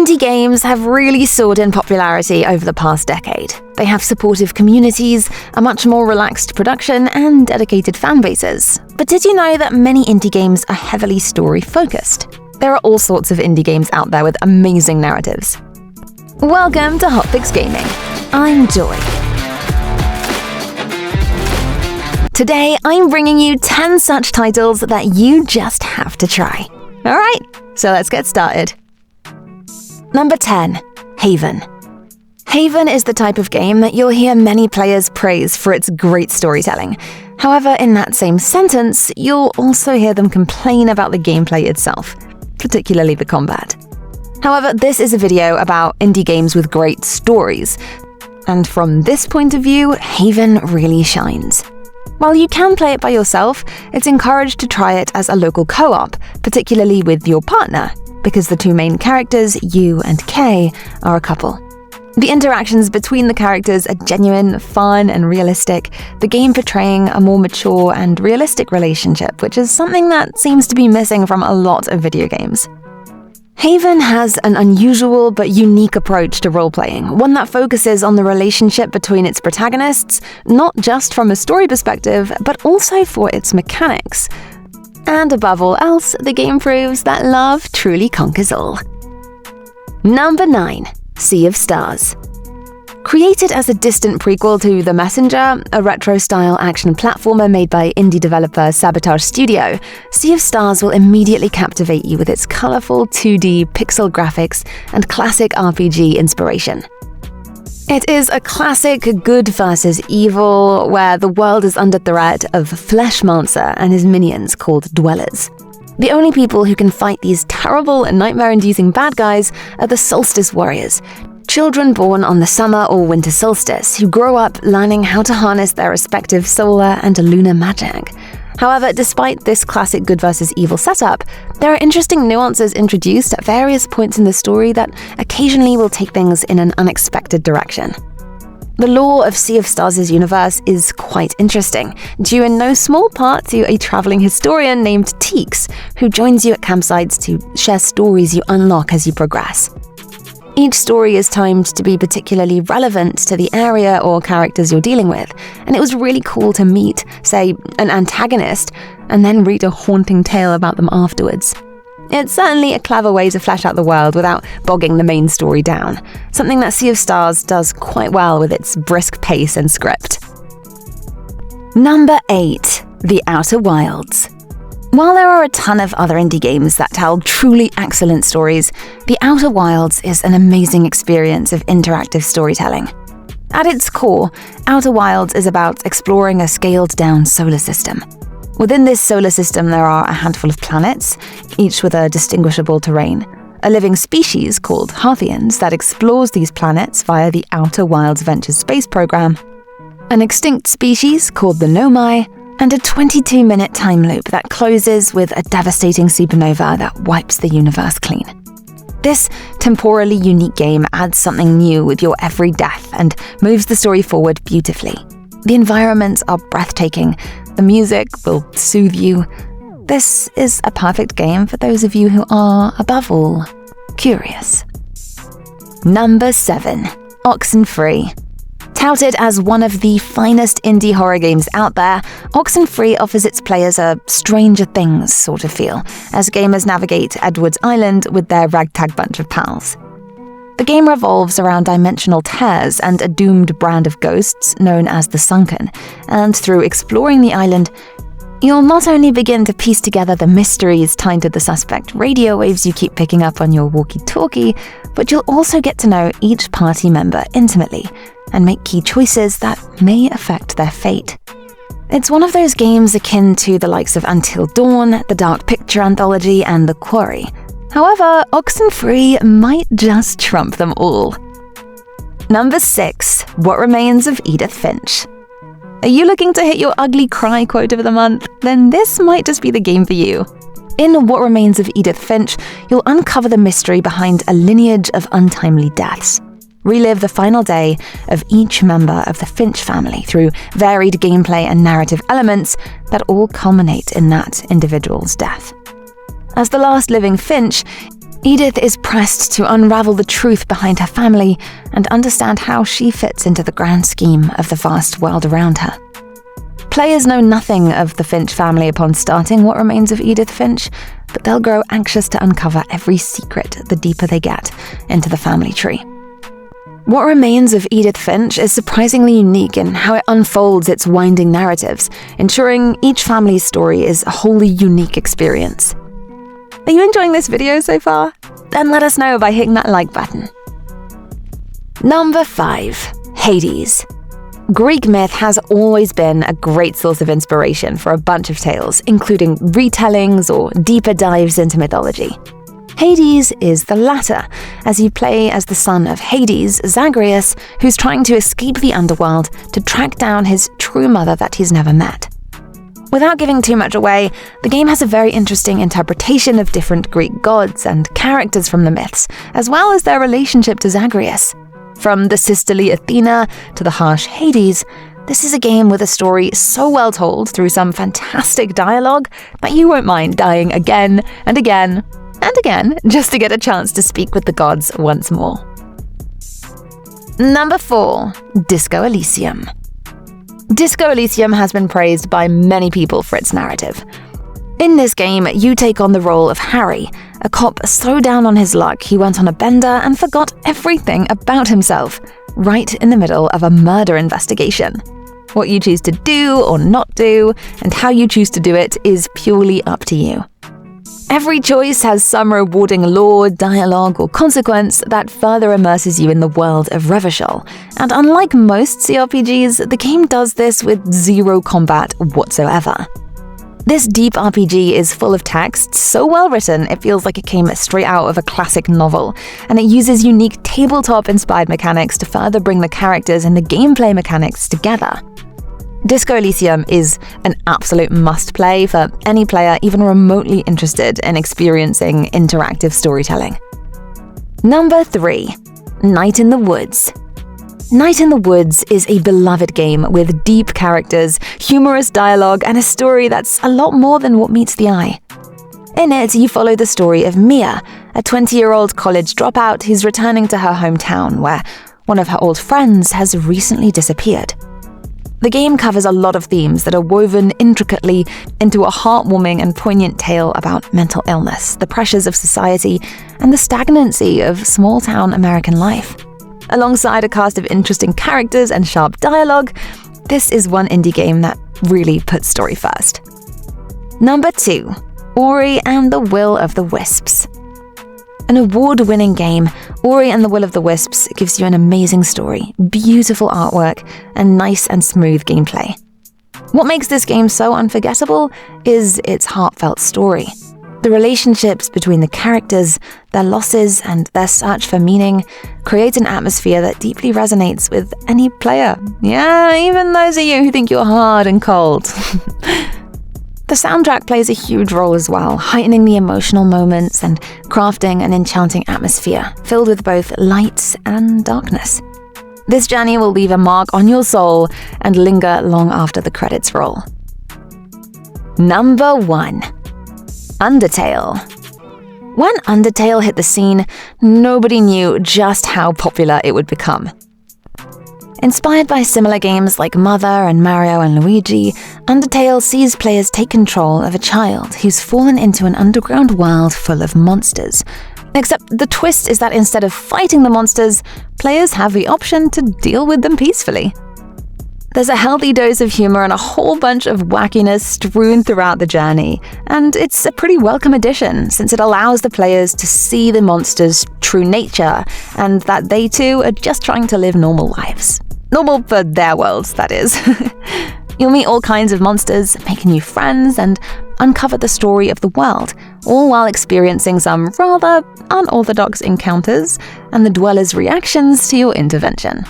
Indie games have really soared in popularity over the past decade. They have supportive communities, a much more relaxed production, and dedicated fan bases. But did you know that many indie games are heavily story-focused? There are all sorts of indie games out there with amazing narratives. Welcome to HotFix Gaming. I'm Joy. Today, I'm bringing you 10 such titles that you just have to try. Alright, so let's get started. Number 10. Haven. Haven is the type of game that you'll hear many players praise for its great storytelling. However, in that same sentence, you'll also hear them complain about the gameplay itself, particularly the combat. However, this is a video about indie games with great stories, and from this point of view, Haven really shines. While you can play it by yourself, it's encouraged to try it as a local co-op, particularly with your partner, because the two main characters, U and K, are a couple. The interactions between the characters are genuine, fun, and realistic, the game portraying a more mature and realistic relationship, which is something that seems to be missing from a lot of video games. Haven has an unusual but unique approach to role-playing, one that focuses on the relationship between its protagonists, not just from a story perspective, but also for its mechanics. And above all else, the game proves that love truly conquers all. Number 9. Sea of Stars. Created as a distant prequel to The Messenger, a retro-style action platformer made by indie developer Sabotage Studio, Sea of Stars will immediately captivate you with its colorful 2D pixel graphics and classic RPG inspiration. It is a classic good versus evil, where the world is under threat of Fleshmancer and his minions called Dwellers. The only people who can fight these terrible and nightmare-inducing bad guys are the Solstice Warriors, children born on the summer or winter solstice who grow up learning how to harness their respective solar and lunar magic. However, despite this classic good versus evil setup, there are interesting nuances introduced at various points in the story that occasionally will take things in an unexpected direction. The lore of Sea of Stars' universe is quite interesting, due in no small part to a traveling historian named Teeks, who joins you at campsites to share stories you unlock as you progress. Each story is timed to be particularly relevant to the area or characters you're dealing with, and it was really cool to meet, say, an antagonist, and then read a haunting tale about them afterwards. It's certainly a clever way to flesh out the world without bogging the main story down, something that Sea of Stars does quite well with its brisk pace and script. Number 8. The Outer Wilds. While there are a ton of other indie games that tell truly excellent stories, The Outer Wilds is an amazing experience of interactive storytelling. At its core, Outer Wilds is about exploring a scaled-down solar system. Within this solar system, there are a handful of planets, each with a distinguishable terrain, a living species called Harthians that explores these planets via the Outer Wilds Ventures space program, an extinct species called the Nomai, and a 22-minute time loop that closes with a devastating supernova that wipes the universe clean. This temporally unique game adds something new with your every death and moves the story forward beautifully. The environments are breathtaking, the music will soothe you. This is a perfect game for those of you who are, above all, curious. Number 7. Oxenfree. Touted as one of the finest indie horror games out there, Oxenfree offers its players a Stranger Things sort of feel, as gamers navigate Edward's Island with their ragtag bunch of pals. The game revolves around dimensional tears and a doomed brand of ghosts known as the Sunken, and through exploring the island, you'll not only begin to piece together the mysteries tied to the suspect radio waves you keep picking up on your walkie-talkie, but you'll also get to know each party member intimately, and make key choices that may affect their fate. It's one of those games akin to the likes of Until Dawn, the Dark Picture Anthology, and The Quarry. However, Oxenfree might just trump them all. Number 6. What Remains of Edith Finch. Are you looking to hit your ugly cry quote of the month? Then this might just be the game for you. In What Remains of Edith Finch, you'll uncover the mystery behind a lineage of untimely deaths. Relive the final day of each member of the Finch family through varied gameplay and narrative elements that all culminate in that individual's death. As the last living Finch, Edith is pressed to unravel the truth behind her family and understand how she fits into the grand scheme of the vast world around her. Players know nothing of the Finch family upon starting What Remains of Edith Finch, but they'll grow anxious to uncover every secret the deeper they get into the family tree. What Remains of Edith Finch is surprisingly unique in how it unfolds its winding narratives, ensuring each family's story is a wholly unique experience. Are you enjoying this video so far? Then let us know by hitting that like button. Number 5. Hades. Greek myth has always been a great source of inspiration for a bunch of tales, including retellings or deeper dives into mythology. Hades is the latter, as you play as the son of Hades, Zagreus, who's trying to escape the underworld to track down his true mother that he's never met. Without giving too much away, the game has a very interesting interpretation of different Greek gods and characters from the myths, as well as their relationship to Zagreus. From the sisterly Athena to the harsh Hades, this is a game with a story so well told through some fantastic dialogue that you won't mind dying again and again and again just to get a chance to speak with the gods once more. Number 4. Disco Elysium. Disco Elysium has been praised by many people for its narrative. In this game, you take on the role of Harry, a cop so down on his luck he went on a bender and forgot everything about himself, right in the middle of a murder investigation. What you choose to do or not do, and how you choose to do it, is purely up to you. Every choice has some rewarding lore, dialogue, or consequence that further immerses you in the world of Revachol, and unlike most CRPGs, the game does this with zero combat whatsoever. This deep RPG is full of text, so well written it feels like it came straight out of a classic novel, and it uses unique tabletop-inspired mechanics to further bring the characters and the gameplay mechanics together. Disco Elysium is an absolute must-play for any player even remotely interested in experiencing interactive storytelling. Number 3. Night in the Woods. Night in the Woods is a beloved game with deep characters, humorous dialogue, and a story that's a lot more than what meets the eye. In it, you follow the story of Mia, a 20-year-old college dropout who's returning to her hometown where one of her old friends has recently disappeared. The game covers a lot of themes that are woven intricately into a heartwarming and poignant tale about mental illness, the pressures of society, and the stagnancy of small-town American life. Alongside a cast of interesting characters and sharp dialogue, this is one indie game that really puts story first. Number 2. Ori and the Will of the Wisps. An award-winning game, Ori and the Will of the Wisps gives you an amazing story, beautiful artwork, and nice and smooth gameplay. What makes this game so unforgettable is its heartfelt story. The relationships between the characters, their losses, and their search for meaning create an atmosphere that deeply resonates with any player. Yeah, even those of you who think you're hard and cold. The soundtrack plays a huge role as well, heightening the emotional moments and crafting an enchanting atmosphere filled with both light and darkness. This journey will leave a mark on your soul and linger long after the credits roll. Number 1. Undertale. When Undertale hit the scene, nobody knew just how popular it would become. Inspired by similar games like Mother and Mario and Luigi, Undertale sees players take control of a child who's fallen into an underground world full of monsters. Except the twist is that instead of fighting the monsters, players have the option to deal with them peacefully. There's a healthy dose of humor and a whole bunch of wackiness strewn throughout the journey, and it's a pretty welcome addition since it allows the players to see the monsters' true nature and that they too are just trying to live normal lives. Normal for their worlds, that is. You'll meet all kinds of monsters, make new friends, and uncover the story of the world, all while experiencing some rather unorthodox encounters and the dwellers' reactions to your intervention.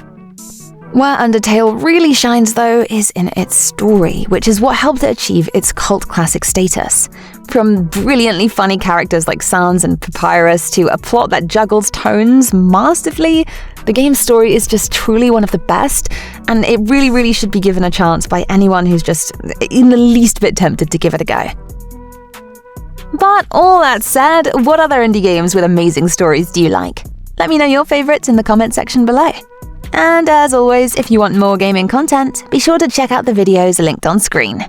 Where Undertale really shines, though, is in its story, which is what helped it achieve its cult classic status. From brilliantly funny characters like Sans and Papyrus to a plot that juggles tones masterfully, the game's story is just truly one of the best, and it really should be given a chance by anyone who's just in the least bit tempted to give it a go. But all that said, what other indie games with amazing stories do you like? Let me know your favorites in the comment section below. And as always, if you want more gaming content, be sure to check out the videos linked on screen.